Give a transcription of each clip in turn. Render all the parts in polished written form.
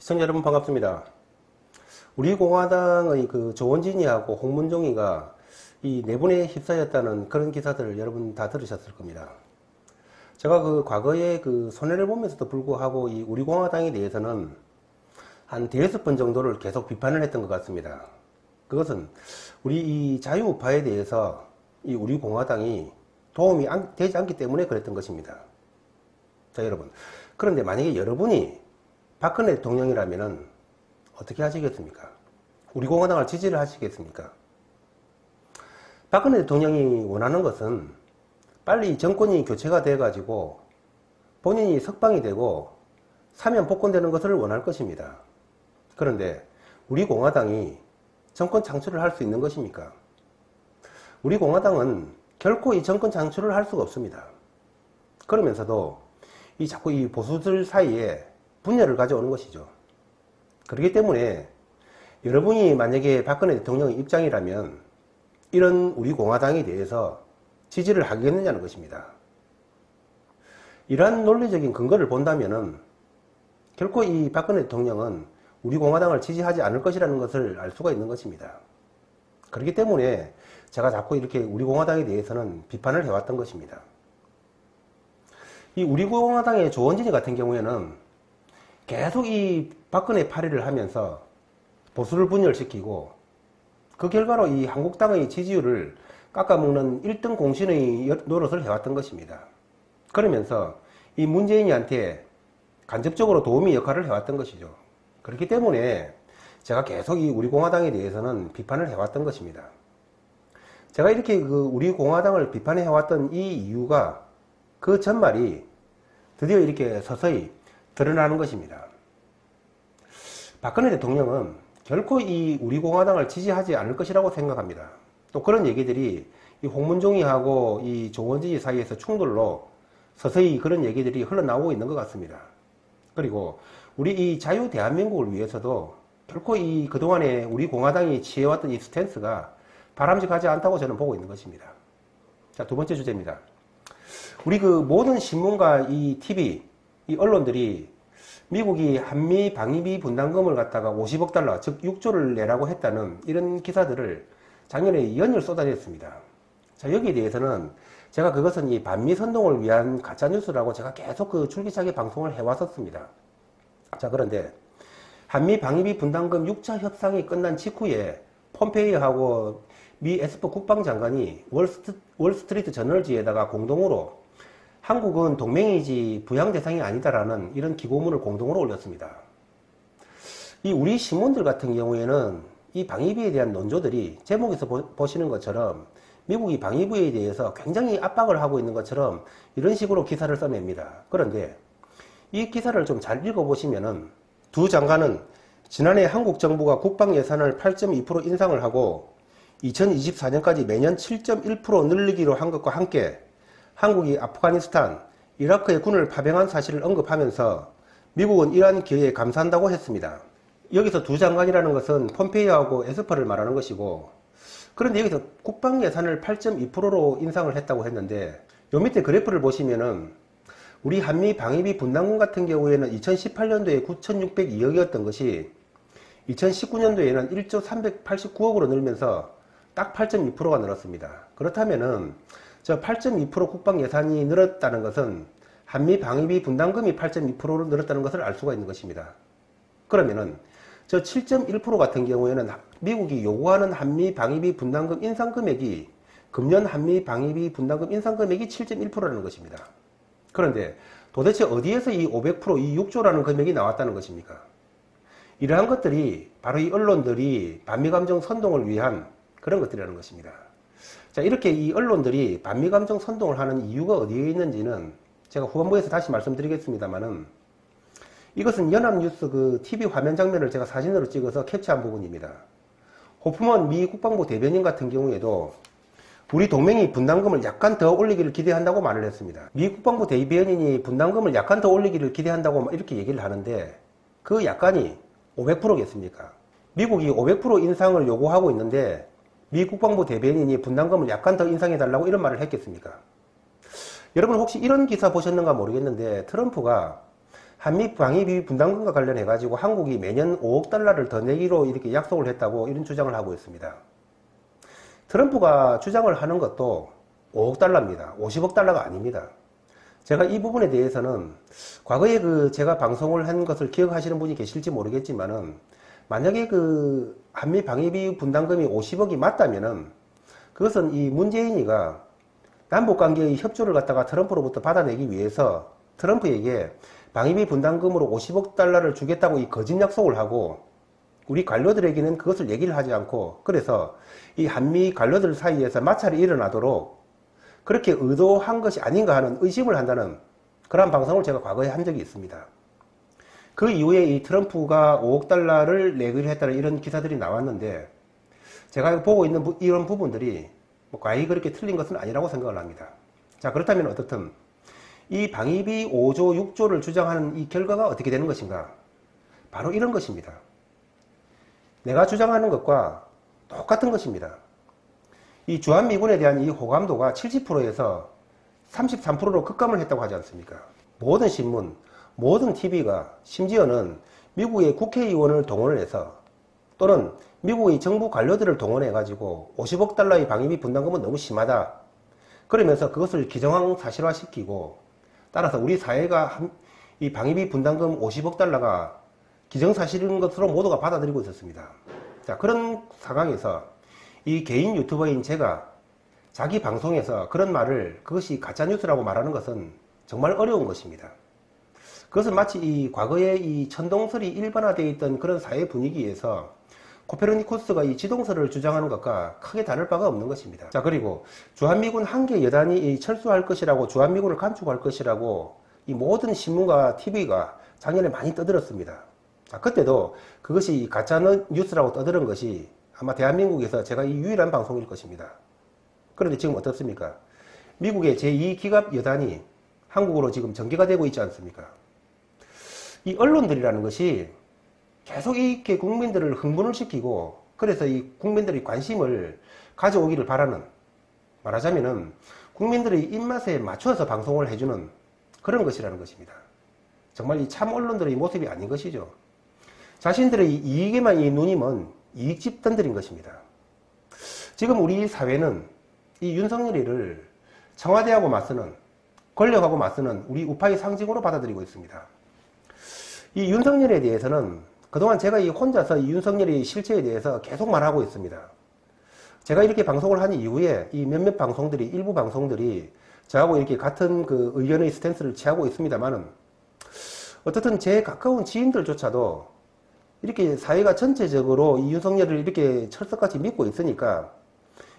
시청자 여러분 반갑습니다. 우리 공화당의 그 조원진이하고 홍문종이가 이 내분에 휩싸였다는 그런 기사들을 여러분 다 들으셨을 겁니다. 제가 그 과거에 그 손해를 보면서도 불구하고 이 우리 공화당에 대해서는 한 대여섯 번 정도를 계속 비판을 했던 것 같습니다. 그것은 우리 이 자유우파에 대해서 이 우리 공화당이 도움이 되지 않기 때문에 그랬던 것입니다. 자, 여러분. 그런데 만약에 여러분이 박근혜 대통령이라면은 어떻게 하시겠습니까? 우리 공화당을 지지를 하시겠습니까? 박근혜 대통령이 원하는 것은 빨리 정권이 교체가 돼가지고 본인이 석방이 되고 사면 복권되는 것을 원할 것입니다. 그런데 우리 공화당이 정권 창출을 할 수 있는 것입니까? 우리 공화당은 결코 이 정권 창출을 할 수가 없습니다. 그러면서도 자꾸 이 보수들 사이에 분열을 가져오는 것이죠. 그렇기 때문에 여러분이 만약에 박근혜 대통령의 입장이라면 이런 우리 공화당에 대해서 지지를 하겠느냐는 것입니다. 이러한 논리적인 근거를 본다면은 결코 이 박근혜 대통령은 우리 공화당을 지지하지 않을 것이라는 것을 알 수가 있는 것입니다. 그렇기 때문에 제가 자꾸 이렇게 우리 공화당에 대해서는 비판을 해왔던 것입니다. 이 우리 공화당의 조원진이 같은 경우에는 계속 이 박근혜 파리를 하면서 보수를 분열시키고 그 결과로 이 한국당의 지지율을 깎아먹는 1등 공신의 노릇을 해왔던 것입니다. 그러면서 이 문재인이한테 간접적으로 도우미 역할을 해왔던 것이죠. 그렇기 때문에 제가 계속 이 우리 공화당에 대해서는 비판을 해왔던 것입니다. 제가 이렇게 그 우리 공화당을 비판해왔던 이 이유가 그 전말이 드디어 이렇게 서서히 드러나는 것입니다. 박근혜 대통령은 결코 이 우리 공화당을 지지하지 않을 것이라고 생각합니다. 또 그런 얘기들이 이 홍문종이하고 이 조원진이 사이에서 충돌로 서서히 그런 얘기들이 흘러나오고 있는 것 같습니다. 그리고 우리 이 자유 대한민국을 위해서도 결코 이 그동안에 우리 공화당이 취해왔던 이 스탠스가 바람직하지 않다고 저는 보고 있는 것입니다. 자, 두 번째 주제입니다. 우리 그 모든 신문과 이 TV, 이 언론들이 미국이 한미 방위비 분담금을 갖다가 50억 달러, 즉 6조를 내라고 했다는 이런 기사들을 작년에 연일 쏟아냈습니다. 자, 여기에 대해서는 제가 그것은 이 반미 선동을 위한 가짜뉴스라고 제가 계속 그 줄기차게 방송을 해왔었습니다. 자, 그런데 한미 방위비 분담금 6차 협상이 끝난 직후에 폼페이오하고 미 에스퍼 국방장관이 월스트리트 저널지에다가 공동으로 한국은 동맹이지 부양 대상이 아니다라는 이런 기고문을 공동으로 올렸습니다. 이 우리 신문들 같은 경우에는 이 방위비에 대한 논조들이 제목에서 보시는 것처럼 미국이 방위비에 대해서 굉장히 압박을 하고 있는 것처럼 이런 식으로 기사를 써냅니다. 그런데 이 기사를 좀 잘 읽어보시면은 두 장관은 지난해 한국 정부가 국방 예산을 8.2% 인상을 하고 2024년까지 매년 7.1% 늘리기로 한 것과 함께 한국이 아프가니스탄, 이라크의 군을 파병한 사실을 언급하면서 미국은 이러한 기회에 감사한다고 했습니다. 여기서 두 장관이라는 것은 폼페이오하고 에스퍼를 말하는 것이고, 그런데 여기서 국방 예산을 8.2%로 인상을 했다고 했는데 요 밑에 그래프를 보시면은 우리 한미 방위비 분담금 같은 경우에는 2018년도에 9,602억이었던 것이 2019년도에는 1조 389억으로 늘면서 딱 8.2%가 늘었습니다. 그렇다면은 저 8.2% 국방 예산이 늘었다는 것은 한미 방위비 분담금이 8.2%로 늘었다는 것을 알 수가 있는 것입니다. 그러면은 저 7.1% 같은 경우에는 미국이 요구하는 한미 방위비 분담금 인상 금액이 금년 한미 방위비 분담금 인상 금액이 7.1%라는 것입니다. 그런데 도대체 어디에서 이 500%, 이 6조라는 금액이 나왔다는 것입니까? 이러한 것들이 바로 이 언론들이 반미감정 선동을 위한 그런 것들이라는 것입니다. 자, 이렇게 이 언론들이 반미감정 선동을 하는 이유가 어디에 있는지는 제가 후반부에서 다시 말씀드리겠습니다만은 이것은 연합뉴스 그 TV 화면 장면을 제가 사진으로 찍어서 캡처한 부분입니다. 호프먼 미 국방부 대변인 같은 경우에도 우리 동맹이 분담금을 약간 더 올리기를 기대한다고 말을 했습니다. 미 국방부 대변인이 분담금을 약간 더 올리기를 기대한다고 이렇게 얘기를 하는데 그 약간이 500%겠습니까? 미국이 500% 인상을 요구하고 있는데 미 국방부 대변인이 분담금을 약간 더 인상해달라고 이런 말을 했겠습니까? 여러분 혹시 이런 기사 보셨는가 모르겠는데 트럼프가 한미 방위비 분담금과 관련해 가지고 한국이 매년 5억 달러를 더 내기로 이렇게 약속을 했다고 이런 주장을 하고 있습니다. 트럼프가 주장을 하는 것도 5억 달러입니다. 50억 달러가 아닙니다. 제가 이 부분에 대해서는 과거에 제가 방송을 한 것을 기억하시는 분이 계실지 모르겠지만은 만약에 한미 방위비 분담금이 50억이 맞다면은 그것은 이 문재인이가 남북관계의 협조를 갖다가 트럼프로부터 받아내기 위해서 트럼프에게 방위비 분담금으로 50억 달러를 주겠다고 이 거짓 약속을 하고 우리 관료들에게는 그것을 얘기를 하지 않고 그래서 이 한미 관료들 사이에서 마찰이 일어나도록 그렇게 의도한 것이 아닌가 하는 의심을 한다는 그런 방송을 제가 과거에 한 적이 있습니다. 그 이후에 이 트럼프가 5억 달러를 내기로 했다는 이런 기사들이 나왔는데 제가 보고 있는 이런 부분들이 과히 그렇게 틀린 것은 아니라고 생각을 합니다. 자, 그렇다면 어떻든 이 방위비 5조, 6조를 주장하는 이 결과가 어떻게 되는 것인가? 바로 이런 것입니다. 내가 주장하는 것과 똑같은 것입니다. 이 주한미군에 대한 이 호감도가 70%에서 33%로 급감을 했다고 하지 않습니까? 모든 신문, 모든 TV가 심지어는 미국의 국회의원을 동원을 해서 또는 미국의 정부 관료들을 동원해 가지고 50억 달러의 방위비 분담금은 너무 심하다. 그러면서 그것을 기정사실화시키고 따라서 우리 사회가 이 방위비 분담금 50억 달러가 기정사실인 것으로 모두가 받아들이고 있었습니다. 자, 그런 상황에서 이 개인 유튜버인 제가 자기 방송에서 그런 말을 그것이 가짜뉴스라고 말하는 것은 정말 어려운 것입니다. 그것은 마치 이 과거에 이 천동설이 일반화되어 있던 그런 사회 분위기에서 코페르니쿠스가 이 지동설을 주장하는 것과 크게 다를 바가 없는 것입니다. 자, 그리고 주한미군 한 개 여단이 철수할 것이라고 주한미군을 감축할 것이라고 이 모든 신문과 TV가 작년에 많이 떠들었습니다. 자, 그때도 그것이 가짜 뉴스라고 떠드는 것이 아마 대한민국에서 제가 이 유일한 방송일 것입니다. 그런데 지금 어떻습니까? 미국의 제2기갑 여단이 한국으로 지금 전개가 되고 있지 않습니까? 이 언론들이라는 것이 계속 이렇게 국민들을 흥분을 시키고 그래서 이 국민들의 관심을 가져오기를 바라는, 말하자면은 국민들의 입맛에 맞춰서 방송을 해주는 그런 것이라는 것입니다. 정말 이 참 언론들의 모습이 아닌 것이죠. 자신들의 이익에만 이 눈이 먼 이익 집단들인 것입니다. 지금 우리 사회는 이 윤석열이를 청와대하고 맞서는, 권력하고 맞서는 우리 우파의 상징으로 받아들이고 있습니다. 이 윤석열에 대해서는 그동안 제가 이 혼자서 이 윤석열의 실체에 대해서 계속 말하고 있습니다. 제가 이렇게 방송을 한 이후에 이 몇몇 방송들이, 일부 방송들이 저하고 이렇게 같은 그 의견의 스탠스를 취하고 있습니다만은 어떻든 제 가까운 지인들조차도 이렇게 사회가 전체적으로 이 윤석열을 이렇게 철석같이 믿고 있으니까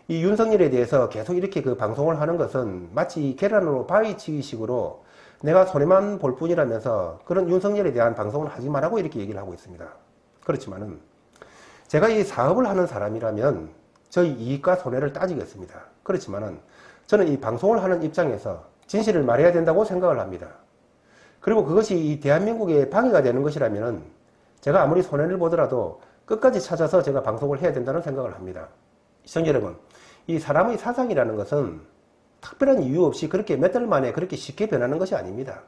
이 윤석열에 대해서 계속 이렇게 그 방송을 하는 것은 마치 계란으로 바위치기 식으로 내가 손해만 볼 뿐이라면서 그런 윤석열에 대한 방송을 하지 말라고 이렇게 얘기를 하고 있습니다. 그렇지만은 제가 이 사업을 하는 사람이라면 저희 이익과 손해를 따지겠습니다. 그렇지만은 저는 이 방송을 하는 입장에서 진실을 말해야 된다고 생각을 합니다. 그리고 그것이 이 대한민국에 방해가 되는 것이라면은 제가 아무리 손해를 보더라도 끝까지 찾아서 제가 방송을 해야 된다는 생각을 합니다. 시청자 여러분, 이 사람의 사상이라는 것은 특별한 이유 없이 그렇게 몇 달 만에 그렇게 쉽게 변하는 것이 아닙니다.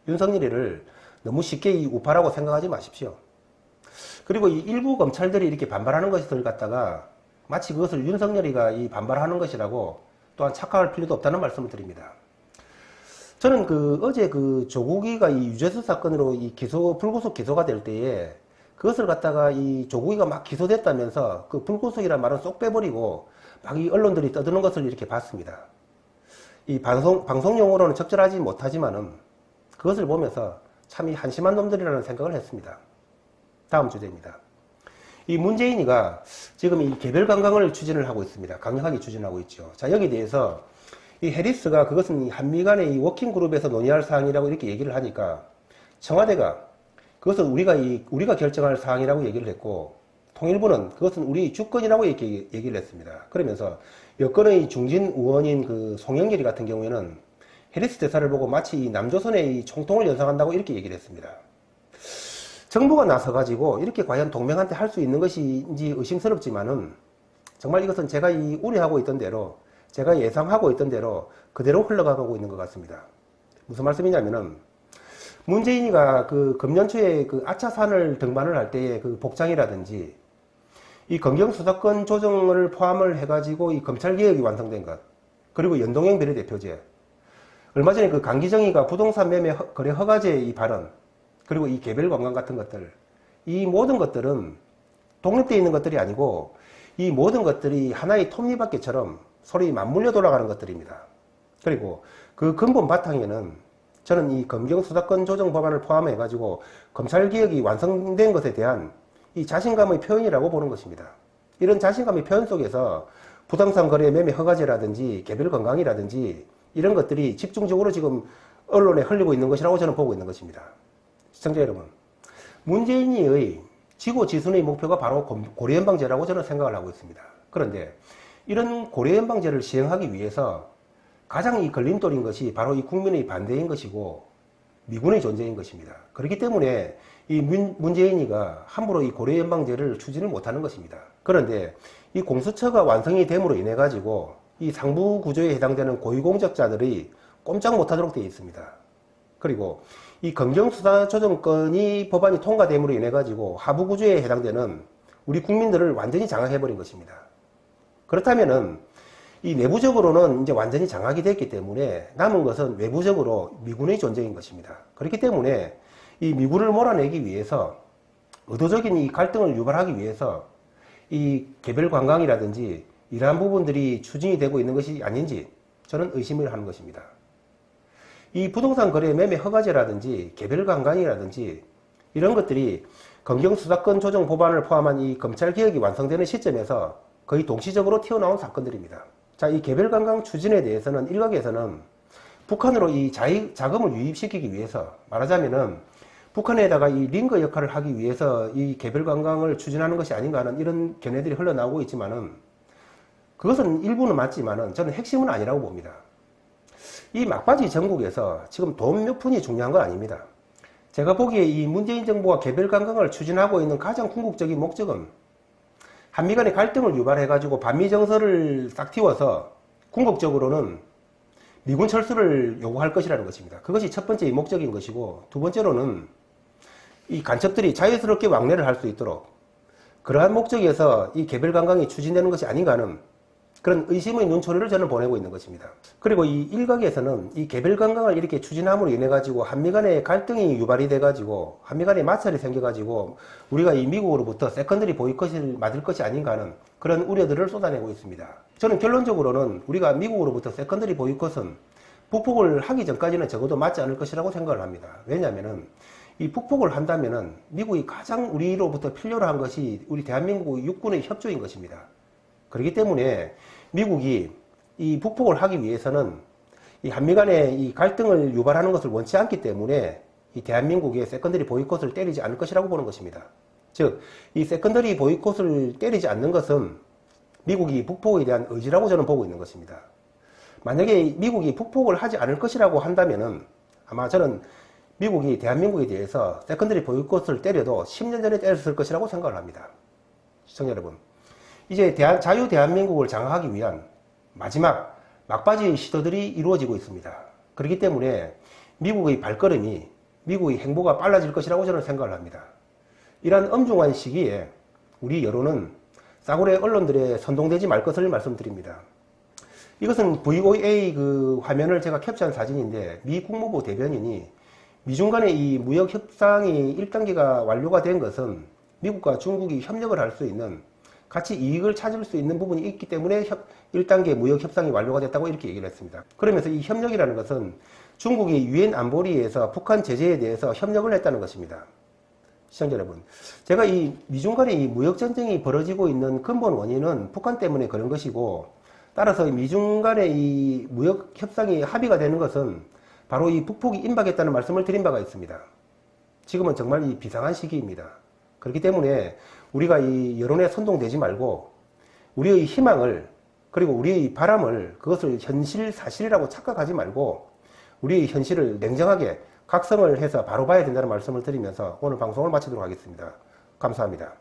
윤석열이를 너무 쉽게 이 우파라고 생각하지 마십시오. 그리고 이 일부 검찰들이 이렇게 반발하는 것을 갖다가 마치 그것을 윤석열이가 이 반발하는 것이라고 또한 착각할 필요도 없다는 말씀을 드립니다. 저는 어제 조국이가 이 유죄수 사건으로 이 불구속 기소가 될 때에 그것을 갖다가 이 조국이가 막 기소됐다면서 그 불구속이란 말은 쏙 빼버리고 막 이 언론들이 떠드는 것을 이렇게 봤습니다. 이 방송용어로는 적절하지 못하지만은 그것을 보면서 참 이 한심한 놈들이라는 생각을 했습니다. 다음 주제입니다. 이 문재인이가 지금 이 개별 관광을 추진을 하고 있습니다. 강력하게 추진하고 있죠. 자, 여기에 대해서 이 해리스가 그것은 한미 간의 이 워킹 그룹에서 논의할 사항이라고 이렇게 얘기를 하니까 청와대가 그것은 우리가 결정할 사항이라고 얘기를 했고 통일부는 그것은 우리 주권이라고 이렇게 얘기를 했습니다. 그러면서 여권의 중진 의원인 송영길이 같은 경우에는 해리스 대사를 보고 마치 이 남조선의 이 총통을 연상한다고 이렇게 얘기를 했습니다. 정부가 나서가지고 이렇게 과연 동맹한테 할 수 있는 것인지 의심스럽지만은 정말 이것은 제가 우려하고 있던 대로 제가 예상하고 있던 대로 그대로 흘러가고 있는 것 같습니다. 무슨 말씀이냐면은 문재인이가 그 금년 초에 그 아차산을 등반을 할 때의 그 복장이라든지 이 검경수사권 조정을 포함을 해가지고 이 검찰개혁이 완성된 것, 그리고 연동형 비례대표제, 얼마 전에 그 강기정이가 부동산 매매 거래 허가제 이 발언, 그리고 이 개별 관광 같은 것들, 이 모든 것들은 독립되어 있는 것들이 아니고 이 모든 것들이 하나의 톱니바퀴처럼 소리 맞물려 돌아가는 것들입니다. 그리고 그 근본 바탕에는 저는 이 검경수사권 조정 법안을 포함해가지고 검찰개혁이 완성된 것에 대한 이 자신감의 표현이라고 보는 것입니다. 이런 자신감의 표현 속에서 부동산 거래 매매 허가제라든지 개별 관광이라든지 이런 것들이 집중적으로 지금 언론에 흘리고 있는 것이라고 저는 보고 있는 것입니다. 시청자 여러분, 문재인의 지고지순의 목표가 바로 고려연방제라고 저는 생각을 하고 있습니다. 그런데 이런 고려연방제를 시행하기 위해서 가장 이 걸림돌인 것이 바로 이 국민의 반대인 것이고 미군의 존재인 것입니다. 그렇기 때문에 이 문재인이가 함부로 이 고려연방제를 추진을 못하는 것입니다. 그런데 이 공수처가 완성이 됨으로 인해 가지고 이 상부 구조에 해당되는 고위공직자들이 꼼짝 못하도록 되어 있습니다. 그리고 이 검경수사조정권이 법안이 통과됨으로 인해 가지고 하부 구조에 해당되는 우리 국민들을 완전히 장악해버린 것입니다. 그렇다면은 이 내부적으로는 이제 완전히 장악이 됐기 때문에 남은 것은 외부적으로 미군의 존재인 것입니다. 그렇기 때문에 이 미군을 몰아내기 위해서 의도적인 이 갈등을 유발하기 위해서 이 개별 관광이라든지 이러한 부분들이 추진이 되고 있는 것이 아닌지 저는 의심을 하는 것입니다. 이 부동산 거래 매매 허가제라든지 개별 관광이라든지 이런 것들이 검경수사권 조정 법안을 포함한 이 검찰개혁이 완성되는 시점에서 거의 동시적으로 튀어나온 사건들입니다. 자, 이 개별 관광 추진에 대해서는 일각에서는 북한으로 이 자금을 유입시키기 위해서, 말하자면은 북한에다가 이 링거 역할을 하기 위해서 이 개별 관광을 추진하는 것이 아닌가 하는 이런 견해들이 흘러나오고 있지만은 그것은 일부는 맞지만은 저는 핵심은 아니라고 봅니다. 이 막바지 전국에서 지금 돈 몇 푼이 중요한 건 아닙니다. 제가 보기에 이 문재인 정부가 개별 관광을 추진하고 있는 가장 궁극적인 목적은 한미 간의 갈등을 유발해가지고 반미 정서를 싹 틔워서 궁극적으로는 미군 철수를 요구할 것이라는 것입니다. 그것이 첫 번째 목적인 것이고, 두 번째로는 이 간첩들이 자유스럽게 왕래를 할 수 있도록 그러한 목적에서 이 개별 관광이 추진되는 것이 아닌가 하는 그런 의심의 눈초리를 저는 보내고 있는 것입니다. 그리고 이 일각에서는 이 개별 관광을 이렇게 추진함으로 인해 가지고 한미 간의 갈등이 유발이 돼 가지고 한미 간의 마찰이 생겨 가지고 우리가 이 미국으로부터 세컨더리 보이콧을 맞을 것이 아닌가 하는 그런 우려들을 쏟아내고 있습니다. 저는 결론적으로는 우리가 미국으로부터 세컨더리 보이콧은 북폭을 하기 전까지는 적어도 맞지 않을 것이라고 생각을 합니다. 왜냐하면은 이 북폭을 한다면은 미국이 가장 우리로부터 필요로 한 것이 우리 대한민국 육군의 협조인 것입니다. 그렇기 때문에 미국이 이 북폭을 하기 위해서는 이 한미 간의 이 갈등을 유발하는 것을 원치 않기 때문에 이 대한민국의 세컨더리 보이콧을 때리지 않을 것이라고 보는 것입니다. 즉, 이 세컨더리 보이콧을 때리지 않는 것은 미국이 북폭에 대한 의지라고 저는 보고 있는 것입니다. 만약에 미국이 북폭을 하지 않을 것이라고 한다면은 아마 저는 미국이 대한민국에 대해서 세컨더리 보이콧을 때려도 10년 전에 때렸을 것이라고 생각을 합니다. 시청자 여러분, 이제 자유 대한민국을 장악하기 위한 마지막 막바지 시도들이 이루어지고 있습니다. 그렇기 때문에 미국의 발걸음이, 미국의 행보가 빨라질 것이라고 저는 생각을 합니다. 이러한 엄중한 시기에 우리 여론은 싸구려 언론들에 선동되지 말 것을 말씀드립니다. 이것은 VOA 그 화면을 제가 캡처한 사진인데, 미 국무부 대변인이 미중 간의 이 무역 협상이 1단계가 완료가 된 것은 미국과 중국이 협력을 할 수 있는, 같이 이익을 찾을 수 있는 부분이 있기 때문에 1단계 무역 협상이 완료가 됐다고 이렇게 얘기를 했습니다. 그러면서 이 협력이라는 것은 중국이 유엔 안보리에서 북한 제재에 대해서 협력을 했다는 것입니다. 시청자 여러분, 제가 이 미중 간의 이 무역 전쟁이 벌어지고 있는 근본 원인은 북한 때문에 그런 것이고, 따라서 미중 간의 이 무역 협상이 합의가 되는 것은 바로 이 북폭이 임박했다는 말씀을 드린 바가 있습니다. 지금은 정말 이 비상한 시기입니다. 그렇기 때문에 우리가 이 여론에 선동되지 말고 우리의 희망을, 그리고 우리의 바람을, 그것을 현실 사실이라고 착각하지 말고 우리의 현실을 냉정하게 각성을 해서 바로 봐야 된다는 말씀을 드리면서 오늘 방송을 마치도록 하겠습니다. 감사합니다.